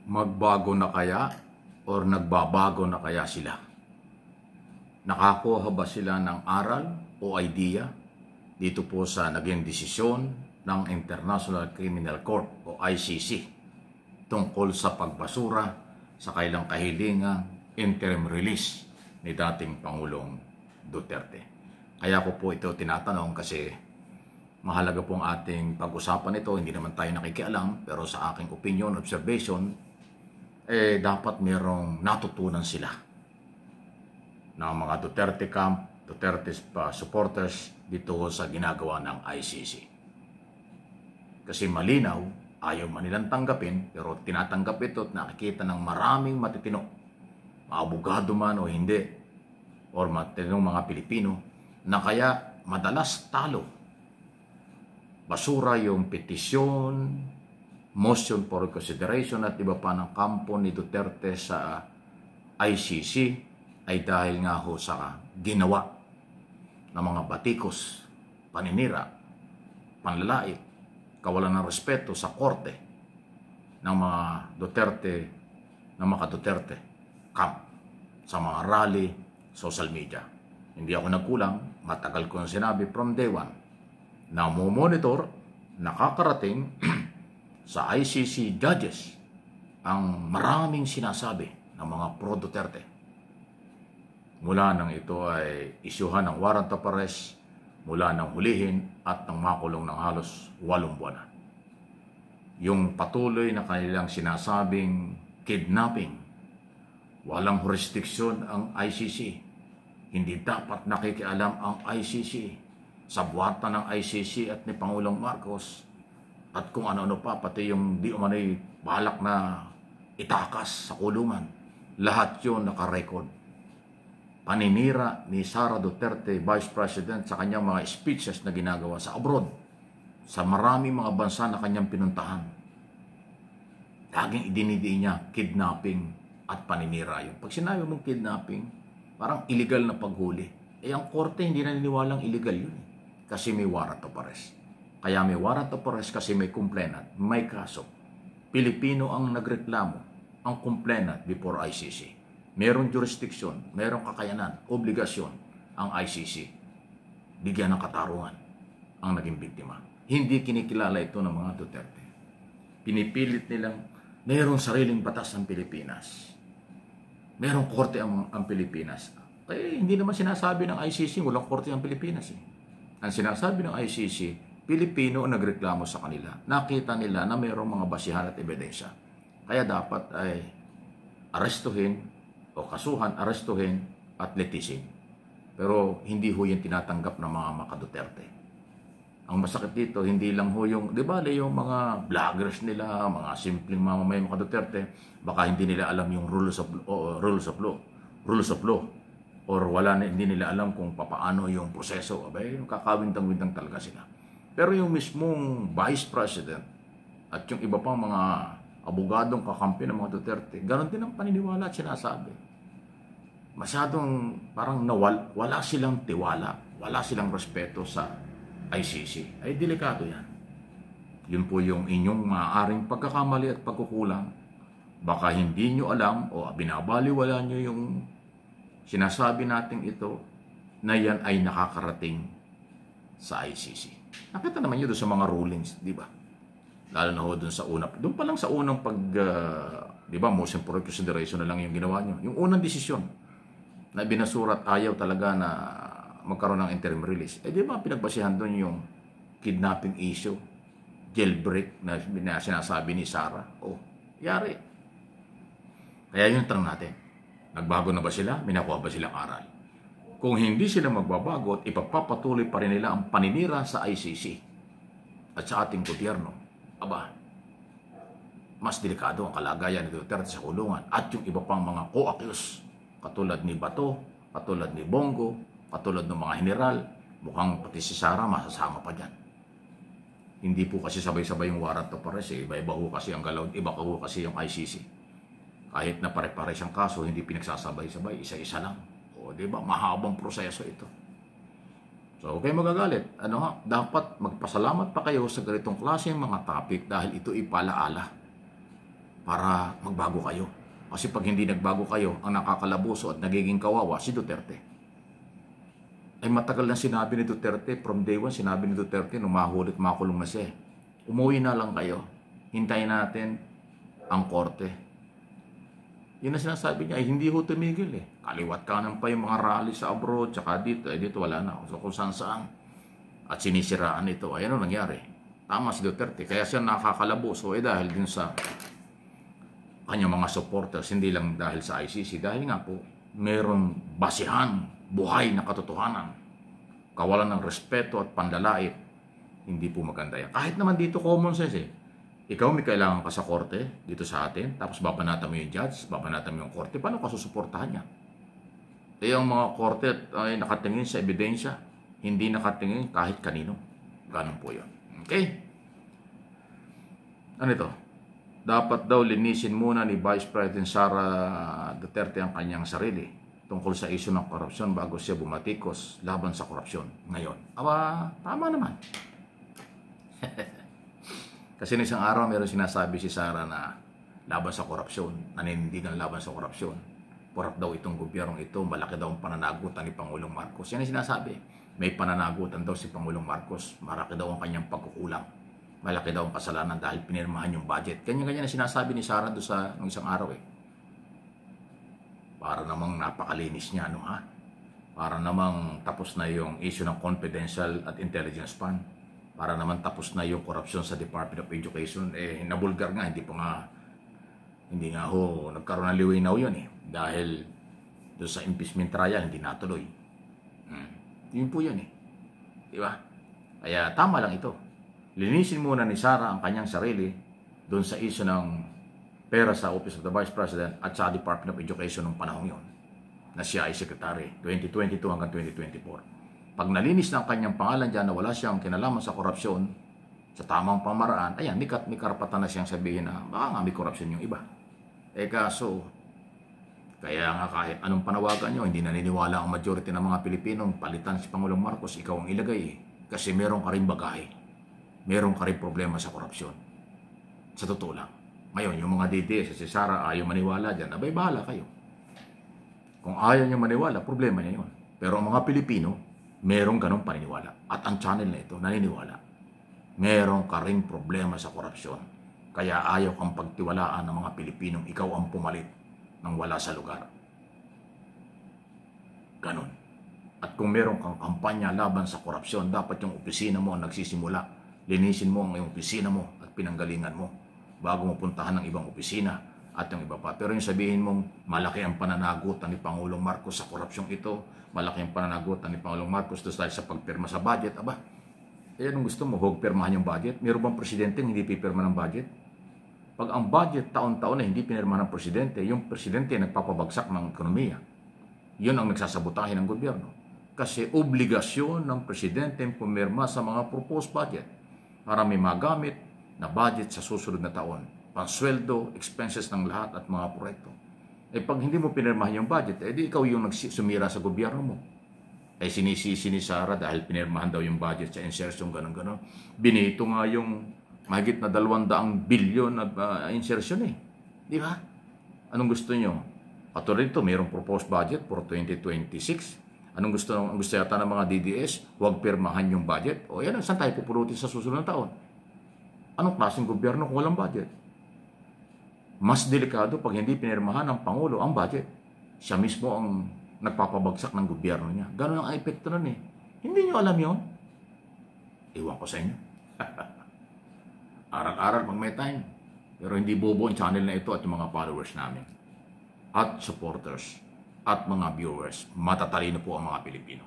magbago na kaya or nagbabago na kaya sila? Nakakuha ba sila ng aral o idea dito po sa naging desisyon ng International Criminal Court o ICC tungkol sa pagbasura sa kailang kahilingang interim release ni dating Pangulong Duterte? Kaya ko po ito tinatanong kasi mahalaga pong ating pag-usapan ito. Hindi naman tayo nakikialam, pero sa aking opinion, observation, dapat merong natutunan sila ng mga Duterte camp, Duterte supporters dito sa ginagawa ng ICC. Kasi malinaw, ayaw man nilang tanggapin, pero tinatanggap ito at nakikita ng maraming matitino, mga abogado man o hindi, or matitinong mga Pilipino, na kaya madalas talo. Basura yung petisyon, motion for consideration at iba pa ng kampo ni Duterte sa ICC ay dahil nga ho sa ginawa ng mga batikos, paninira, panlalait, kawalan ng respeto sa korte ng mga Duterte, ng mga Duterte camp sa mga rally, social media. Hindi ako nagkulang, matagal ko na sinabi from day one na monitor, nakakarating sa ICC judges ang maraming sinasabi ng mga pro-Duterte. Mula nang ito ay isyuhan ng warrant of arrest, mula nang hulihin at nang makulong ng halos 8 buwan. Yung patuloy na kanilang sinasabing kidnapping, walang jurisdiksyon ang ICC. Hindi dapat nakikialam ang ICC sa buwatan ng ICC at ni Pangulong Marcos at kung ano-ano pa, pati yung di umano'y balak na itakas sa kulungan. Lahat yun nakarecord. Paninira ni Sara Duterte, Vice President, sa kanyang mga speeches na ginagawa sa abroad, sa maraming mga bansa na kanyang pinuntahan. Laging idinidiin niya, kidnapping at paninira yun. Pag sinabi mong kidnapping, parang illegal na paghuli. Ang korte hindi naniniwalang illegal yun. Kasi may warrant of arrest. Kaya may warrant of arrest kasi may complainant, may kaso. Pilipino ang nagreklamo, ang complainant before ICC. Merong jurisdiction, merong kakayanan, obligasyon ang ICC. Bigyan ng katarungan ang naging biktima. Hindi kinikilala ito ng mga Duterte. Pinipilit nilang mayroong sariling batas ang Pilipinas. Merong korte ang Pilipinas. Eh, hindi naman sinasabi ng ICC, walang korte ang Pilipinas. Ang sinasabi ng ICC, Pilipino ang nagreklamo sa kanila. Nakita nila na mayroong mga basihan at ebidensya. Kaya dapat ay arestuhin o kasuhan, arestuhin at litisin. Pero hindi ho yung tinatanggap ng mga maka-Duterte. Ang masakit dito, hindi lang ho yung, di ba, yung mga vloggers nila, mga simpleng mamamayang maka-Duterte, baka hindi nila alam yung rules of law. Or hindi nila alam kung paano yung proseso. Abay, kakawintang-wintang talaga sila. Pero yung mismong Vice President at yung iba pang mga abogadong kakampi ng mga Duterte, ganoon din ang paniniwala at sinasabi. Masyadong parang wala silang tiwala, wala silang respeto sa ICC. Ay, delikado yan. Yun po yung inyong maaaring pagkakamali at pagkukulang. Baka hindi nyo alam o binabaliwala nyo yung sinasabi natin ito na yan ay nakakarating sa ICC. Nakita naman nyo doon sa mga rulings, di ba? Lalo na ho doon sa doon pa lang sa unang di ba, motion for consideration na lang yung ginawa nyo. Yung unang desisyon na binasurat ayaw talaga na magkaroon ng interim release. Eh di ba pinagbasihan doon yung kidnapping issue, jailbreak na sinasabi ni Sara? Oh, yari. Kaya yung tanong natin, nagbago na ba sila? Minakuha ba silang aral? Kung hindi sila magbabago at ipagpapatuloy pa rin nila ang paninira sa ICC at sa ating gobyerno, mas delikado ang kalagayan ni Duterte sa kulungan at yung iba pang mga co-accused katulad ni Bato, katulad ni Bongo, katulad ng mga general, mukhang pati si Sara masasama pa dyan. Hindi po kasi sabay-sabay yung warrant of arrest. Iba-iba ho kasi ang galaw, iba ho kasi yung ICC. Kahit na pare-pare siyang kaso, hindi pinagsasabay-sabay, isa-isa lang. O, di ba? Mahabang proseso ito. So, huwag kayo magagalit. Dapat magpasalamat pa kayo sa ganitong klase mga topic dahil ito ipalaala. para magbago kayo. Kasi pag hindi nagbago kayo, ang nakakalabuso at nagiging kawawa si Duterte. Ay matagal na sinabi ni Duterte, from day one sinabi ni Duterte, nung mahulit makulong na siya. Umuwi na lang kayo. Hintayin natin ang korte. Yun na sinasabi niya, ay hindi ho tumigil eh. Kaliwat kanan pa yung mga rally sa abroad, tsaka dito, dito wala na. So kung saan. At sinisiraan ito, ay ano nangyari? Tama si Duterte, kaya siya nakakalabuso dahil din sa kanyang mga supporters, hindi lang dahil sa ICC, dahil nga po, merong basihan, buhay na katotohanan, kawalan ng respeto at pandalait, hindi po maganda yan. Kahit naman dito common sense eh. Ikaw may kailangan ka sa korte dito sa atin, tapos babanatan mo yung judge, babanatan mo yung korte, paano ka susuportahan yan? Yung mga korte ay nakatingin sa ebidensya, hindi nakatingin kahit kanino. Ganun po yun. Okay? Ano ito? Dapat daw linisin muna ni Vice President Sara Duterte ang kanyang sarili tungkol sa isyu ng korupsyon bago siya bumatikos laban sa korupsyon ngayon. Aba, tama naman. Kasi isang araw meron sinasabi si Sara na laban sa korupsyon, naninindigan laban sa korupsyon. Korap daw itong gobyernong ito, malaki daw ang pananagutan ni Pangulong Marcos. Yan ang sinasabi. May pananagutan daw si Pangulong Marcos, malaki daw ang kanyang pagkukulang. Malaki daw ang kasalanan dahil pinirmahan yung budget. Ganyan-ganyan na sinasabi ni Sara doon sa nung isang araw eh. Para namang napakalinis niya, no ha? Para namang tapos na yung issue ng confidential at intelligence fund. Para naman tapos na yung korupsyon sa Department of Education. Eh, nabulgar nga, hindi nga ho, nagkaroon ng liwinaw yun eh. Dahil doon sa impeachment trial, hindi natuloy. Yun po yun eh. Diba? Kaya tama lang ito. Linisin muna ni Sara ang kanyang sarili doon sa issue ng pera sa Office of the Vice President at sa Department of Education ng panahon yun na siya ay Secretary 2022 hanggang 2024. Pag nalinis na ang kanyang pangalan dyan na wala siyang kinalaman sa korupsyon sa tamang pamaraan, ayan, may karapatan na siyang sabihin na baka nga may korupsyon yung iba. Kaso, kaya nga kahit anong panawagan nyo, hindi naniniwala ang majority ng mga Pilipinong palitan si Pangulong Marcos, ikaw ang ilagay kasi meron ka rin bagahe. Meron ka rin problema sa korupsyon. Sa totoo lang. Ngayon, yung mga DDS, si Sara ayaw maniwala dyan, abay bahala kayo. Kung ayaw niya maniwala, problema niya yun. Pero ang mga Pilipino, merong ganong paniniwala. At ang channel na ito, naniniwala. Meron ka rin problema sa korupsyon. Kaya ayaw kang pagtiwalaan ng mga Pilipinong ikaw ang pumalit nang wala sa lugar. Ganon. At kung meron kang kampanya laban sa korupsyon, dapat yung opisina mo ang nagsisimula. Linisin mo ang iyong opisina mo at pinanggalingan mo bago mo puntahan ng ibang opisina at yung iba pa. Pero yung sabihin mong malaki ang pananagutan ni Pangulong Marcos sa korupsyong ito, malaki ang pananagutan ni Pangulong Marcos dahil sa pagpirma sa budget, aba, anong gusto mo? Huwag pirmahan yung budget? Meron bang presidente hindi pipirma ng budget? Pag ang budget taon-taon na hindi pinirma ng presidente, yung presidente nagpapabagsak ng ekonomiya. Yun ang nagsasabotahe ng gobyerno. Kasi obligasyon ng presidente pumirma sa mga proposed budget para may magamit na budget sa susunod na taon. Pansweldo, expenses ng lahat at mga proyekto. Pag hindi mo pinirmahan yung budget, di ikaw yung sumira sa gobyerno mo. Sinisisi ni Sara dahil pinirmahan daw yung budget sa insertion, gano'n-gano'n. Binito nga yung mahigit na 200 bilyon na insertion eh. Di ba? Anong gusto nyo? Katulad ito, mayroong proposed budget for 2026. Ang gusto yata ng mga DDS? Huwag pirmahan yung budget. O yan, saan tayo pupulutin sa susunod na taon? Anong klaseng gobyerno kung walang budget? Mas delikado pag hindi pinirmahan ng Pangulo ang budget. Siya mismo ang nagpapabagsak ng gobyerno niya. Ganun ang epekto nun eh. Hindi nyo alam yun? Iwan ko sa inyo. Aral-aral pag may time. Pero hindi bobo ang channel na ito at yung mga followers namin. At supporters. At mga viewers. Matatalino po ang mga Pilipino.